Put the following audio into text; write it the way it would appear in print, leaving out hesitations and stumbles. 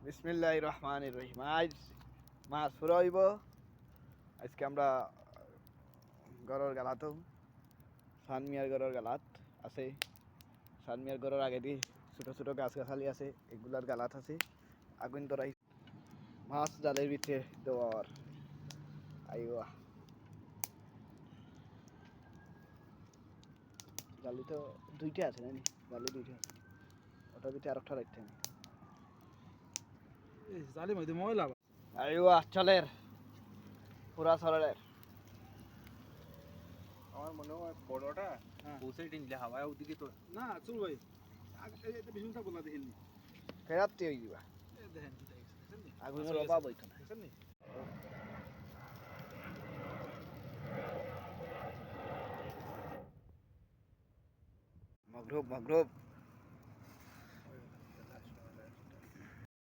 বিসমিল্লাহির রহমানির রহিম। আজ মাছ ফুরাইব। আজকে আমরা গরর গালাতো সানমিয়ার গরর গালাত আছে। সানমিয়ার গরর আগে দিয়ে ছোটো ছোটো গাছ গাছালি আছে, এগুলার গালাত আছে। আগুন ধরাই মাছ জালের ভিতরে দেওয়ার আইবা জালি তো দুইটা আছে নানি, জালি দুইটা আছে, ওটার ভিতরে আর একটা রাখতে আমি জালি মধ্যে ময়লা আইবা চলের পুরা সরের। আমার মনে হয় বড়টা পৌঁছে টিনলে হাওয়ায় ওদিকে তো না চল ভাই এটা বেশি থাকবো না দেখেন ফেরাতে হয়ে যাবা দেখেন আগুনের অভাব হইতো না। মগরুব মগরুব